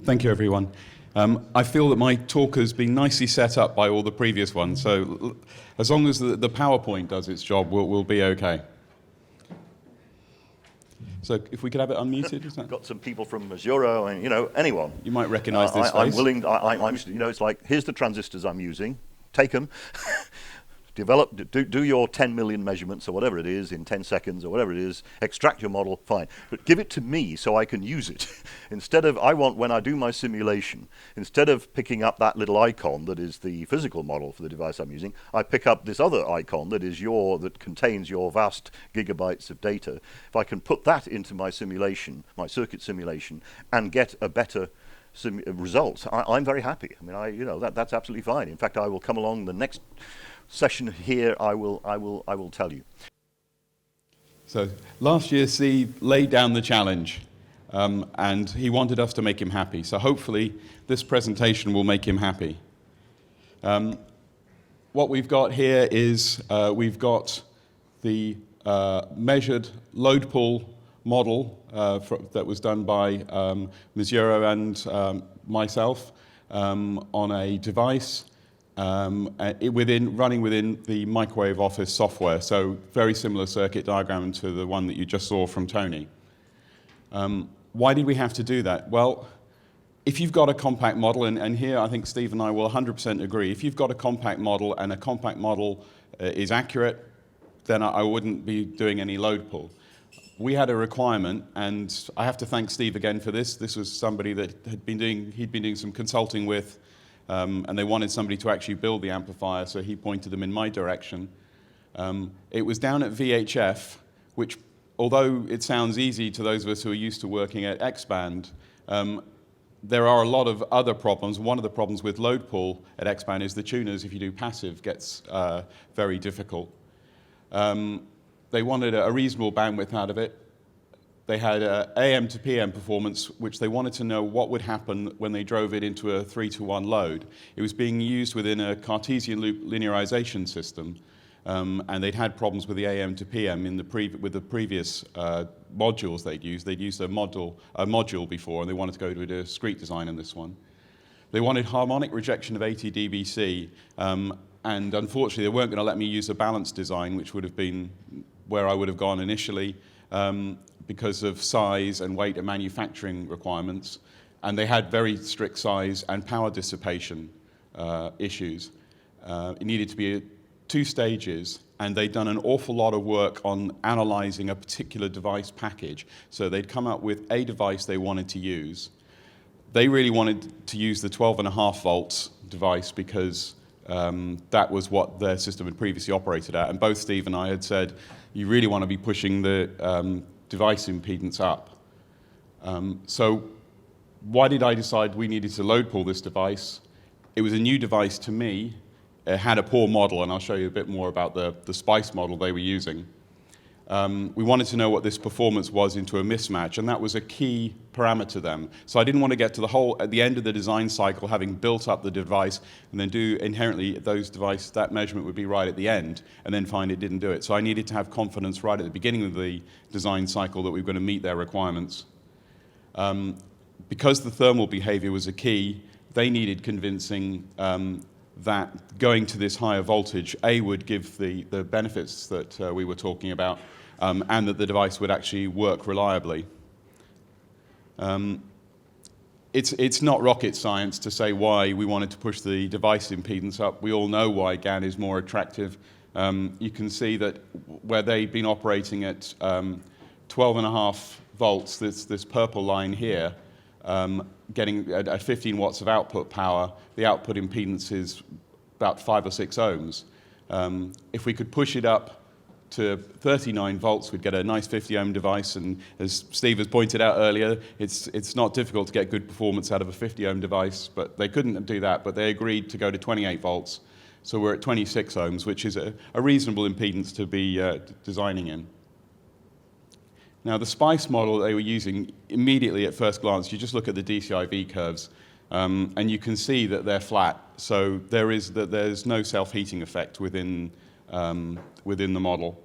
Thank you, everyone. I feel that my talk has been nicely set up by all the previous ones, so as long as the PowerPoint does its job, we'll be okay. So if we could have it unmuted, is that? Got some people from Missouri, and anyone. You might recognise this face. I'm willing. It's like, here's the transistors I'm using. Take them. Do your 10 million measurements or whatever it is in 10 seconds or whatever it is, extract your model, fine. But give it to me so I can use it. When I do my simulation, instead of picking up that little icon that is the physical model for the device I'm using, I pick up this other icon that contains your vast gigabytes of data. If I can put that into my simulation, my circuit simulation, and get a better result, I'm very happy. I mean, that's absolutely fine. In fact, I will come along the next session here, I will tell you. So last year, Steve laid down the challenge, and he wanted us to make him happy. So hopefully, this presentation will make him happy. What we've got here is we've got the measured load pull model that was done by Missouri and myself on a device. Running within the Microwave Office software, so very similar circuit diagram to the one that you just saw from Tony. Why did we have to do that? Well, if you've got a compact model, and here I think Steve and I will 100% agree, if you've got a compact model and a compact model is accurate, then I wouldn't be doing any load pull. We had a requirement, and I have to thank Steve again for this. This was somebody that he'd been doing some consulting with, and they wanted somebody to actually build the amplifier, so he pointed them in my direction. It was down at VHF, which, although it sounds easy to those of us who are used to working at X-band, there are a lot of other problems. One of the problems with load pull at X-band is the tuners, if you do passive, gets very difficult. They wanted a reasonable bandwidth out of it. They had AM to PM performance, which they wanted to know what would happen when they drove it into a 3-to-1 load. It was being used within a Cartesian loop linearization system, and they'd had problems with the AM to PM with the previous modules they'd used. They'd used a module before, and they wanted to go to a discrete design in this one. They wanted harmonic rejection of 80 dBc, and unfortunately, they weren't going to let me use a balanced design, which would have been where I would have gone initially, because of size and weight and manufacturing requirements, and they had very strict size and power dissipation issues. It needed to be 2 stages, and they'd done an awful lot of work on analyzing a particular device package. So they'd come up with a device they wanted to use. They really wanted to use the 12.5 volts device because that was what their system had previously operated at, and both Steve and I had said, you really want to be pushing the device impedance up. So why did I decide we needed to load pull this device? It was a new device to me. It had a poor model, and I'll show you a bit more about the SPICE model they were using. We wanted to know what this performance was into a mismatch, and that was a key parameter to them. So I didn't want to get to at the end of the design cycle, having built up the device, and then do inherently that measurement would be right at the end, and then find it didn't do it. So I needed to have confidence right at the beginning of the design cycle that we were going to meet their requirements. Because the thermal behavior was a key, they needed convincing that going to this higher voltage, would give the benefits that we were talking about, and that the device would actually work reliably. It's not rocket science to say why we wanted to push the device impedance up. We all know why GaN is more attractive. You can see that where they've been operating at 12.5 volts, this purple line here, getting at 15 watts of output power, the output impedance is about 5 or 6 ohms. If we could push it up to 39 volts, we'd get a nice 50 ohm device, and as Steve has pointed out earlier, it's not difficult to get good performance out of a 50 ohm device, but they couldn't do that, but they agreed to go to 28 volts. So we're at 26 ohms, which is a reasonable impedance to be designing in. Now, the SPICE model they were using, immediately at first glance, you just look at the DCIV curves, and you can see that they're flat. So there's no self-heating effect within the model.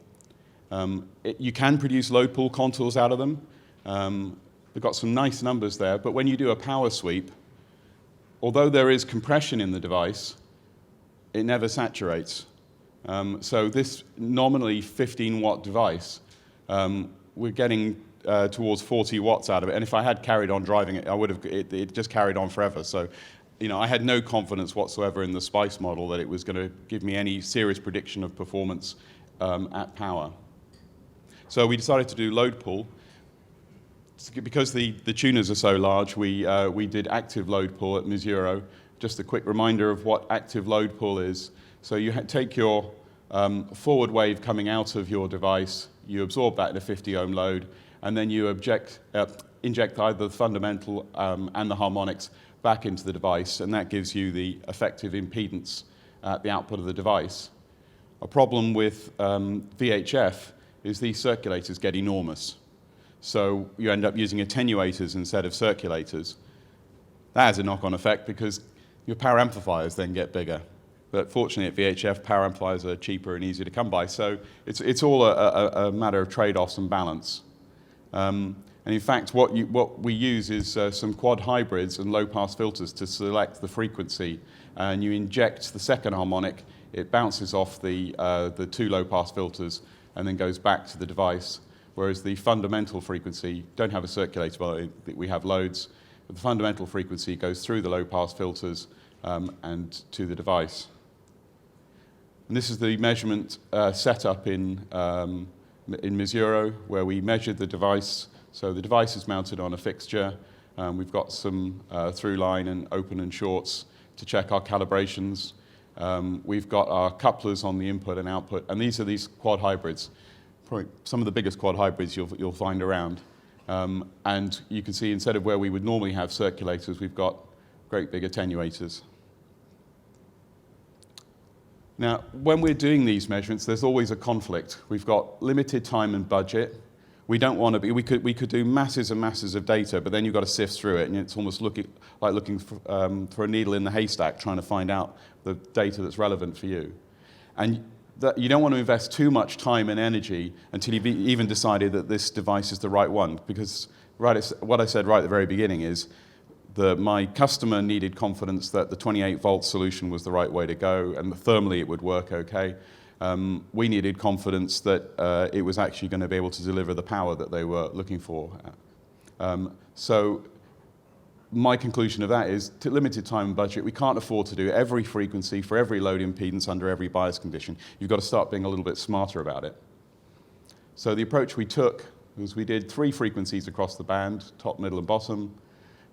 You can produce load pull contours out of them. they've got some nice numbers there, but when you do a power sweep, although there is compression in the device, it never saturates. So this nominally 15-watt device, we're getting towards 40 watts out of it. And if I had carried on driving it, it just carried on forever. So, I had no confidence whatsoever in the SPICE model that it was going to give me any serious prediction of performance at power. So we decided to do load pull. Because the tuners are so large, we did active load pull at μ0. Just a quick reminder of what active load pull is. So you take your forward wave coming out of your device, you absorb that in a 50 ohm load, and then you inject either the fundamental and the harmonics back into the device, and that gives you the effective impedance at the output of the device. A problem with VHF is these circulators get enormous. So you end up using attenuators instead of circulators. That has a knock-on effect because your power amplifiers then get bigger. But fortunately at VHF, power amplifiers are cheaper and easier to come by. So it's all a matter of trade-offs and balance. And in fact, what we use is some quad hybrids and low-pass filters to select the frequency. And you inject the second harmonic, it bounces off the two low-pass filters and then goes back to the device. Whereas the fundamental frequency, don't have a circulator, but we have loads. But the fundamental frequency goes through the low-pass filters and to the device. And this is the measurement setup in μ0, where we measured the device. So the device is mounted on a fixture. We've got some through line and open and shorts to check our calibrations. We've got our couplers on the input and output, and these are these quad hybrids. Probably some of the biggest quad hybrids you'll find around. And you can see instead of where we would normally have circulators, we've got great big attenuators. Now, when we're doing these measurements, there's always a conflict. We've got limited time and budget. We don't want to be, we could do masses and masses of data, but then you've got to sift through it, and it's almost like looking for a needle in the haystack, trying to find out the data that's relevant for you. And that you don't want to invest too much time and energy until you've even decided that this device is the right one. Because what I said right at the very beginning is that my customer needed confidence that the 28-volt solution was the right way to go and that thermally it would work okay. We needed confidence that it was actually going to be able to deliver the power that they were looking for. So my conclusion of that is, to limited time and budget, we can't afford to do every frequency for every load impedance under every bias condition. You've got to start being a little bit smarter about it. So the approach we took was we did 3 frequencies across the band, top, middle, and bottom.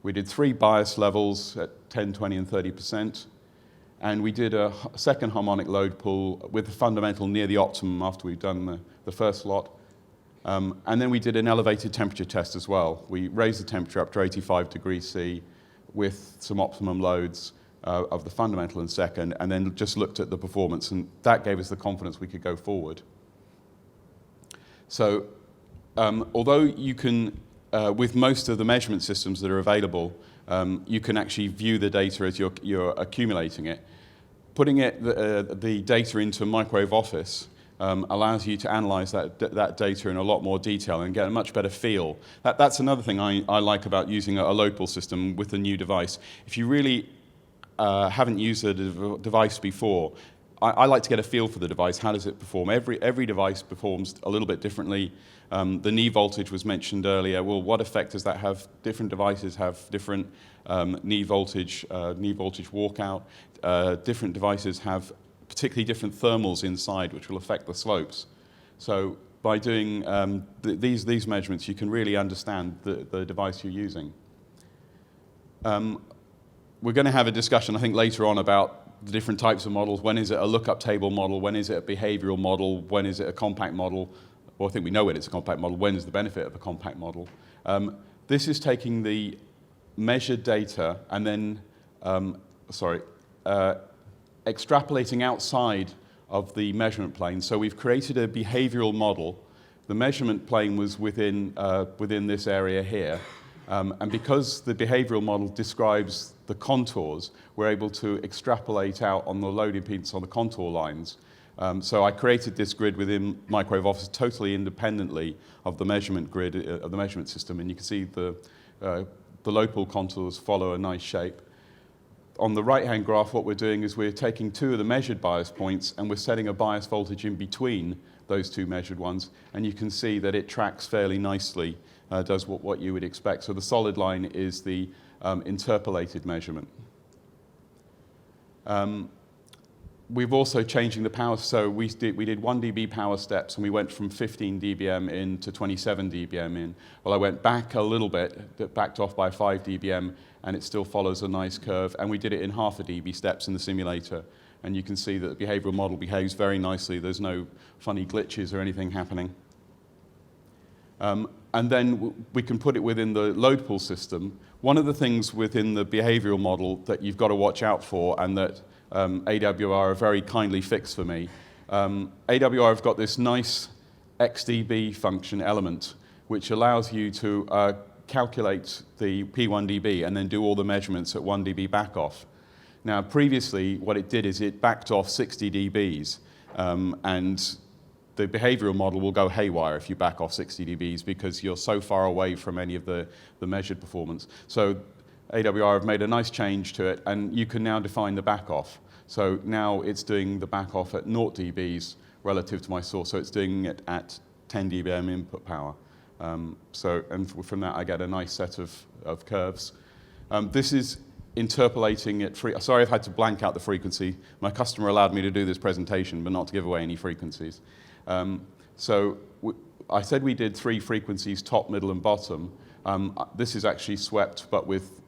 We did 3 bias levels at 10, 20, and 30%. And we did a second harmonic load pull with the fundamental near the optimum after we've done the first lot. And then we did an elevated temperature test as well. We raised the temperature up to 85 degrees C with some optimum loads of the fundamental and second, and then just looked at the performance, and that gave us the confidence we could go forward. So although you can, with most of the measurement systems that are available, you can actually view the data as you're accumulating it. Putting the data into Microwave Office allows you to analyze that data in a lot more detail and get a much better feel. That's another thing I like about using a load pull system with a new device. If you really haven't used a device before, I like to get a feel for the device. How does it perform? Every device performs a little bit differently. The knee voltage was mentioned earlier. Well, what effect does that have? Different devices have different knee voltage walkout. Different devices have particularly different thermals inside, which will affect the slopes. So by doing these measurements, you can really understand the device you're using. We're going to have a discussion, I think, later on about the different types of models. When is it a lookup table model? When is it a behavioral model? When is it a compact model? Well, I think we know when it's a compact model. When is the benefit of a compact model? This is taking the measured data and then, extrapolating outside of the measurement plane. So we've created a behavioral model. The measurement plane was within this area here. And because the behavioral model describes the contours, we're able to extrapolate out on the load impedance on the contour lines. So I created this grid within Microwave Office totally independently of the measurement grid, of the measurement system, and you can see the load pool contours follow a nice shape. On the right-hand graph, what we're doing is we're taking two of the measured bias points and we're setting a bias voltage in between those two measured ones, and you can see that it tracks fairly nicely, does what you would expect. So the solid line is the interpolated measurement. We've also changing the power, so we did 1 dB power steps, and we went from 15 dBm in to 27 dBm in. Well, I went back a little bit, backed off by 5 dBm, and it still follows a nice curve, and we did it in half a dB steps in the simulator. And you can see that the behavioral model behaves very nicely. There's no funny glitches or anything happening. And then we can put it within the load pool system. One of the things within the behavioral model that you've got to watch out for, and that AWR very kindly fixed for me, AWR have got this nice XDB function element, which allows you to calculate the P1 dB and then do all the measurements at 1 dB back off. Now, previously, what it did is it backed off 60 dBs, and the behavioral model will go haywire if you back off 60 dBs because you're so far away from any of the measured performance. So AWR have made a nice change to it, and you can now define the back off. So now it's doing the back off at 0 dBs relative to my source, so it's doing it at 10 dBm input power. And from that, I get a nice set of curves. This is interpolating it free. Sorry, I've had to blank out the frequency. My customer allowed me to do this presentation, but not to give away any frequencies. I said we did 3 frequencies, top, middle, and bottom. This is actually swept, but with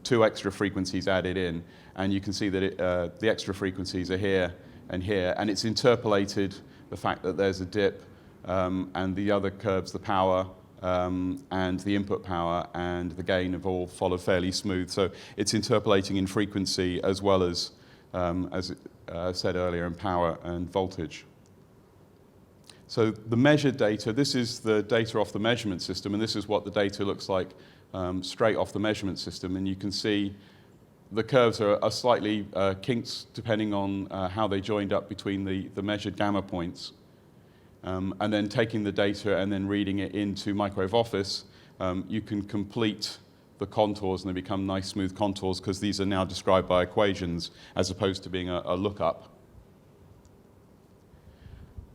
2 extra frequencies added in. And you can see that the extra frequencies are here, and it's interpolated the fact that there's a dip, and the other curves, the power, and the input power and the gain have all followed fairly smooth. So it's interpolating in frequency as well as said earlier, in power and voltage. So the measured data, this is the data off the measurement system, and this is what the data looks like straight off the measurement system. And you can see the curves are slightly kinked depending on how they joined up between the measured gamma points. And then taking the data and then reading it into Microwave Office, you can complete the contours and they become nice smooth contours because these are now described by equations as opposed to being a lookup.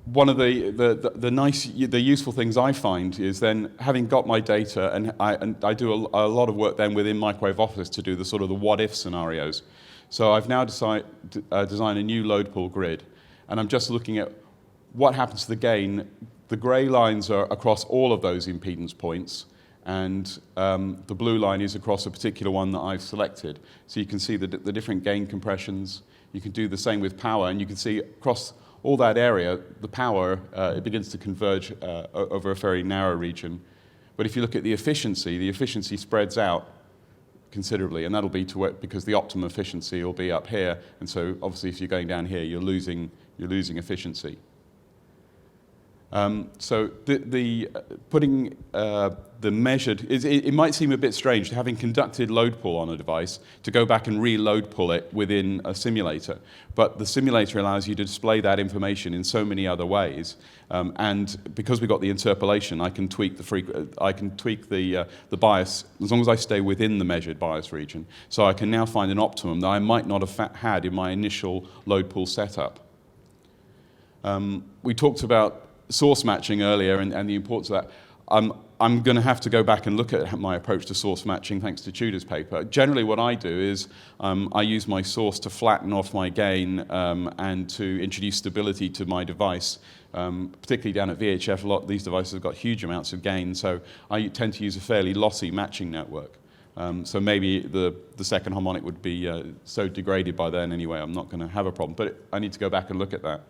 One of the useful things I find is then having got my data, and I do a lot of work then within Microwave Office to do the sort of the what-if scenarios. So I've now designed a new load pool grid, and I'm just looking at what happens to the gain. The gray lines are across all of those impedance points, and the blue line is across a particular one that I've selected. So you can see the different gain compressions. You can do the same with power, and you can see across all that area, the power, it begins to converge over a very narrow region. But if you look at the efficiency spreads out considerably, and that'll be because the optimum efficiency will be up here, and so obviously if you're going down here, you're losing efficiency. So putting the measured, it might seem a bit strange, having conducted load pull on a device, to go back and reload pull it within a simulator. But the simulator allows you to display that information in so many other ways. And because we've got the interpolation, I can tweak the bias as long as I stay within the measured bias region. So I can now find an optimum that I might not have had in my initial load pull setup. We talked about source matching earlier and the importance of that. I'm going to have to go back and look at my approach to source matching thanks to Tudor's paper. Generally what I do is I use my source to flatten off my gain and to introduce stability to my device. Particularly down at VHF, a lot of these devices have got huge amounts of gain, so I tend to use a fairly lossy matching network. So maybe the second harmonic would be so degraded by then anyway, I'm not going to have a problem. But I need to go back and look at that.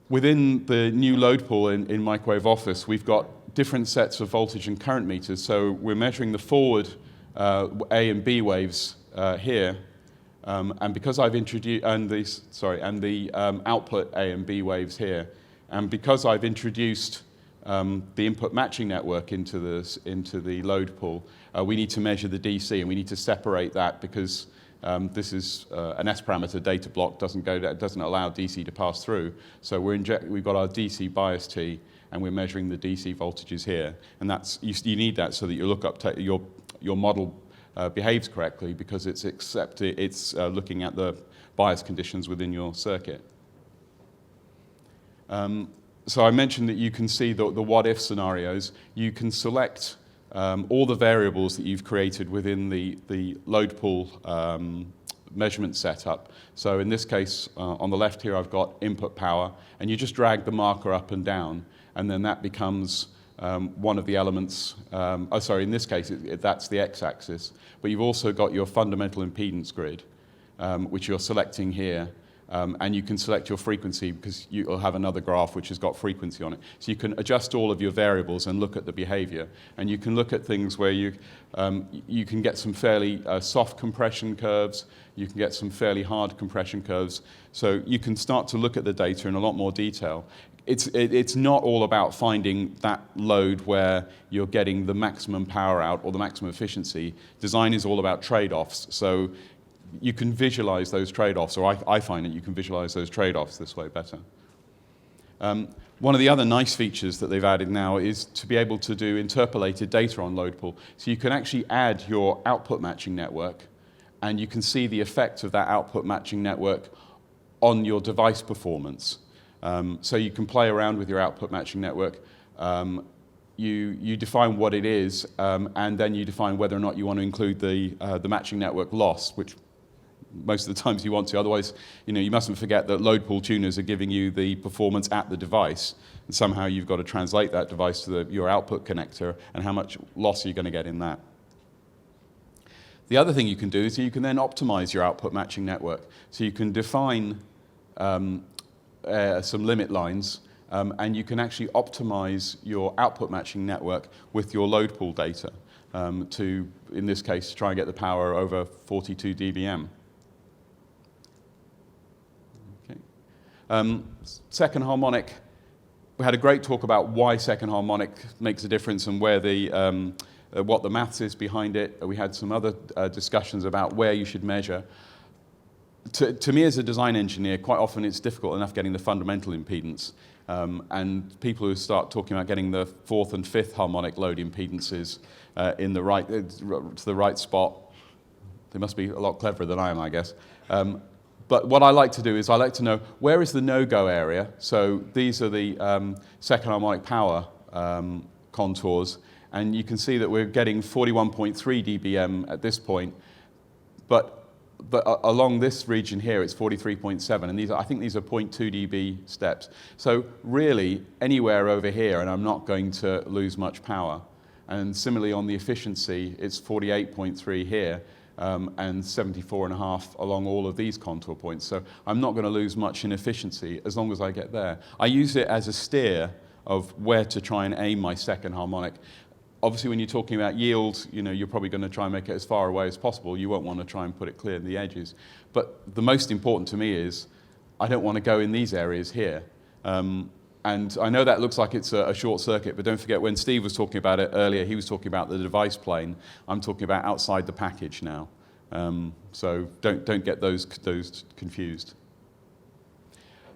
Within the new load pool in Microwave Office, we've got different sets of voltage and current meters. So we're measuring the forward A and B waves here, and because I've introduced the output A and B waves here, and because I've introduced the input matching network into the load pool, we need to measure the DC, and we need to separate that because this is an S parameter data block, doesn't allow DC to pass through. So we've got our DC bias T, and we're measuring the DC voltages here. And you need that so that your your model behaves correctly, because it's looking at the bias conditions within your circuit. So I mentioned that you can see the what-if scenarios. You can select all the variables that you've created within the load pool measurement setup. So in this case, on the left here, I've got input power, and you just drag the marker up and down, and then that becomes one of the elements. In this case, that's the x-axis. But you've also got your fundamental impedance grid, which you're selecting here. And you can select your frequency, because you'll have another graph which has got frequency on it. So you can adjust all of your variables and look at the behavior. And you can look at things where you can get some fairly soft compression curves. You can get some fairly hard compression curves. So you can start to look at the data in a lot more detail. It's not all about finding that load where you're getting the maximum power out or the maximum efficiency. Design is all about trade-offs. So you can visualize those trade-offs, or I find that you can visualize those trade-offs this way better. One of the other nice features that they've added now is to be able to do interpolated data on load pool. So you can actually add your output matching network, and you can see the effect of that output matching network on your device performance. So you can play around with your output matching network. You define what it is, and then you define whether or not you want to include the matching network loss, which most of the times you want to. Otherwise, you mustn't forget that load pool tuners are giving you the performance at the device, and somehow you've got to translate that device to your output connector, and how much loss are you going to get in that. The other thing you can do is you can then optimize your output matching network. So you can define some limit lines, and you can actually optimize your output matching network with your load pool data to, in this case, try and get the power over 42 dBm. Okay. Second harmonic, we had a great talk about why second harmonic makes a difference and where what the maths is behind it. We had some other discussions about where you should measure. To me as a design engineer, quite often it's difficult enough getting the fundamental impedance. And people who start talking about getting the fourth and fifth harmonic load impedances to the right spot, they must be a lot cleverer than I am, I guess. But what I like to do is I like to know where is the no-go area. So these are the second harmonic power contours. And you can see that we're getting 41.3 dBm at this point. But along this region here, it's 43.7, and I think these are 0.2 dB steps. So really, anywhere over here, and I'm not going to lose much power. And similarly on the efficiency, it's 48.3 here, and 74.5 along all of these contour points. So I'm not going to lose much in efficiency as long as I get there. I use it as a steer of where to try and aim my second harmonic. Obviously, when you're talking about yield, you're probably going to try and make it as far away as possible. You won't want to try and put it clear in the edges. But the most important to me is I don't want to go in these areas here. And I know that looks like it's a short circuit, but don't forget when Steve was talking about it earlier, he was talking about the device plane. I'm talking about outside the package now. So don't get those confused.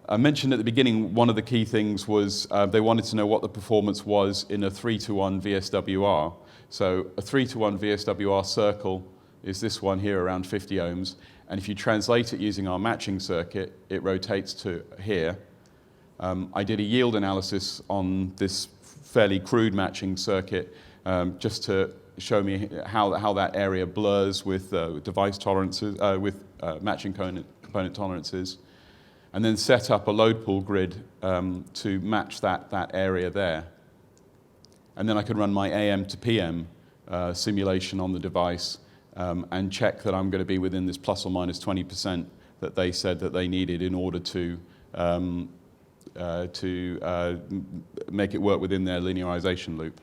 I mentioned at the beginning one of the key things was they wanted to know what the performance was in a 3-to-1 VSWR. So a 3-to-1 VSWR circle is this one here around 50 ohms. And if you translate it using our matching circuit, it rotates to here. I did a yield analysis on this fairly crude matching circuit just to show me how that area blurs with device tolerances, with matching component tolerances. And then set up a load pool grid to match that area there. And then I could run my AM to PM simulation on the device and check that I'm going to be within this plus or minus 20% that they said that they needed in order to make it work within their linearization loop.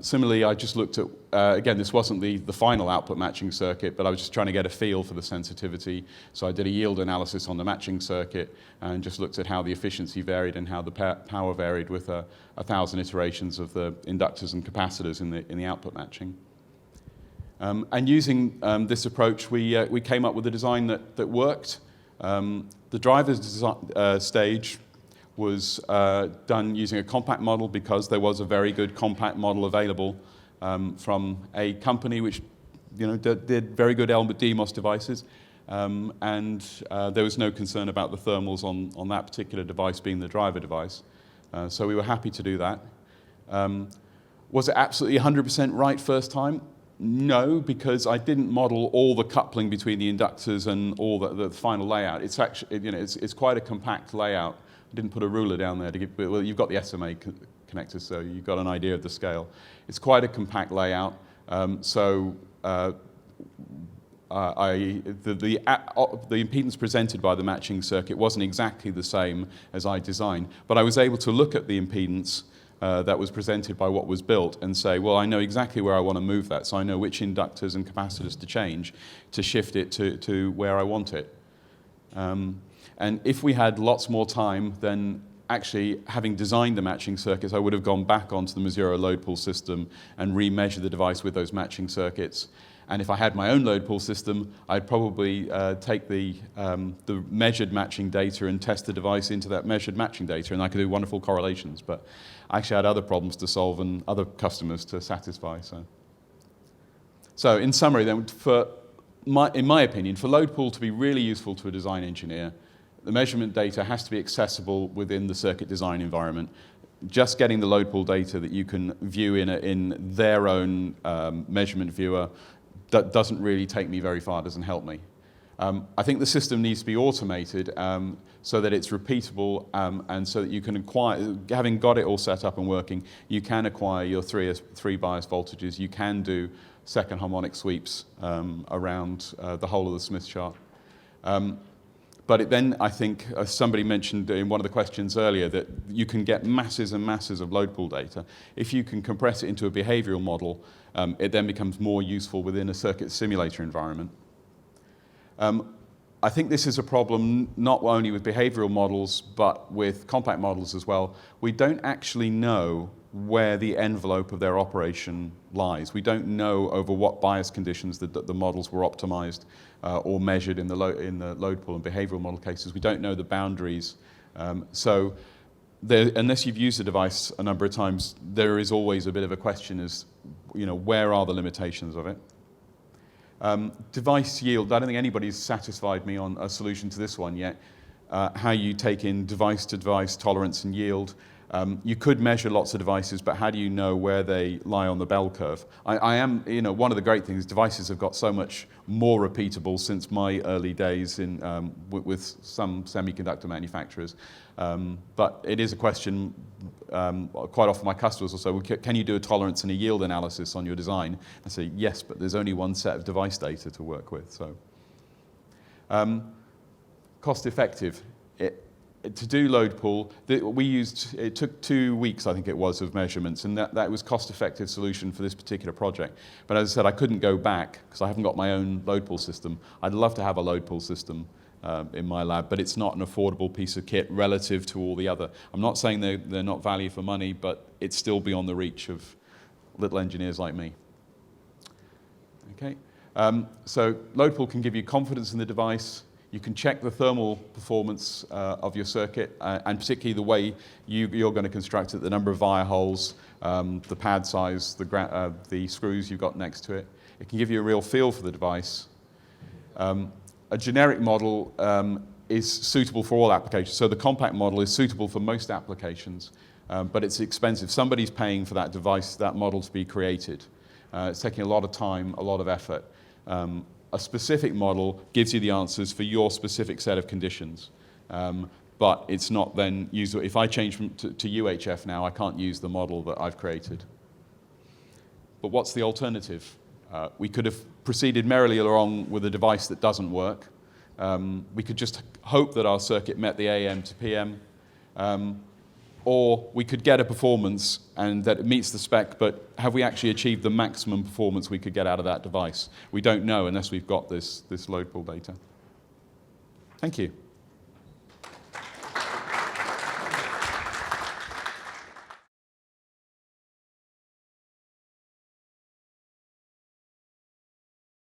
Similarly, I just looked at, again, this wasn't the final output matching circuit, but I was just trying to get a feel for the sensitivity. So I did a yield analysis on the matching circuit and just looked at how the efficiency varied and how the power varied with 1,000 iterations of the inductors and capacitors in the output matching. And using this approach, we came up with a design that worked. The driver's stage was done using a compact model because there was a very good compact model available from a company which did very good DMOS devices, and there was no concern about the thermals on that particular device being the driver device. So we were happy to do that. Was it absolutely 100% right first time? No, because I didn't model all the coupling between the inductors and all the final layout. It's actually, it's quite a compact layout. I didn't put a ruler down there to give, well, you've got the SMA connectors, so you've got an idea of the scale. It's quite a compact layout. The impedance presented by the matching circuit wasn't exactly the same as I designed, but I was able to look at the impedance that was presented by what was built and say, well, I know exactly where I want to move that, so I know which inductors and capacitors to change to shift it to where I want it. And if we had lots more time, then actually, having designed the matching circuits, I would have gone back onto the Mazero load pool system and remeasured the device with those matching circuits. And if I had my own load pool system, I'd probably take the measured matching data and test the device into that measured matching data, and I could do wonderful correlations. But I actually had other problems to solve and other customers to satisfy. So in summary, then, in my opinion, for load pool to be really useful to a design engineer, the measurement data has to be accessible within the circuit design environment. Just getting the load pool data that you can view in their own measurement viewer that doesn't really take me very far, doesn't help me. I think the system needs to be automated so that it's repeatable and so that you can acquire, having got it all set up and working, you can acquire your three bias voltages. You can do second harmonic sweeps around the whole of the Smith chart. But then I think, as somebody mentioned in one of the questions earlier, that you can get masses and masses of load pool data. If you can compress it into a behavioral model, it then becomes more useful within a circuit simulator environment. I think this is a problem not only with behavioral models, but with compact models as well. We don't actually know where the envelope of their operation lies. We don't know over what bias conditions the models were optimized or measured in the load pool and behavioral model cases. We don't know the boundaries. So unless you've used the device a number of times, there is always a bit of a question as, where are the limitations of it? Device yield, I don't think anybody's satisfied me on a solution to this one yet. How you take in device-to-device tolerance and yield. You could measure lots of devices, but how do you know where they lie on the bell curve? One of the great things, devices have got so much more repeatable since my early days with some semiconductor manufacturers. But it is a question, quite often my customers will say, well, can you do a tolerance and a yield analysis on your design? I say, yes, but there's only one set of device data to work with. So, cost effective. To do load pool, it took 2 weeks, I think it was, of measurements, and that was cost-effective solution for this particular project. But as I said, I couldn't go back because I haven't got my own load pool system. I'd love to have a load pool system in my lab, but it's not an affordable piece of kit relative to all the other. I'm not saying they're not value for money, but it's still beyond the reach of little engineers like me. Okay, so load pool can give you confidence in the device. You can check the thermal performance of your circuit, and particularly the way you're going to construct it, the number of via holes, the pad size, the screws you've got next to it. It can give you a real feel for the device. A generic model is suitable for all applications. So the compact model is suitable for most applications, but it's expensive. Somebody's paying for that device, that model to be created. It's taking a lot of time, a lot of effort. A specific model gives you the answers for your specific set of conditions, but it's not then usable. If I change to UHF now, I can't use the model that I've created. But what's the alternative? We could have proceeded merrily along with a device that doesn't work. We could just hope that our circuit met the AM to PM, or we could get a performance and that it meets the spec, but have we actually achieved the maximum performance we could get out of that device? We don't know unless we've got this load pool data. Thank you.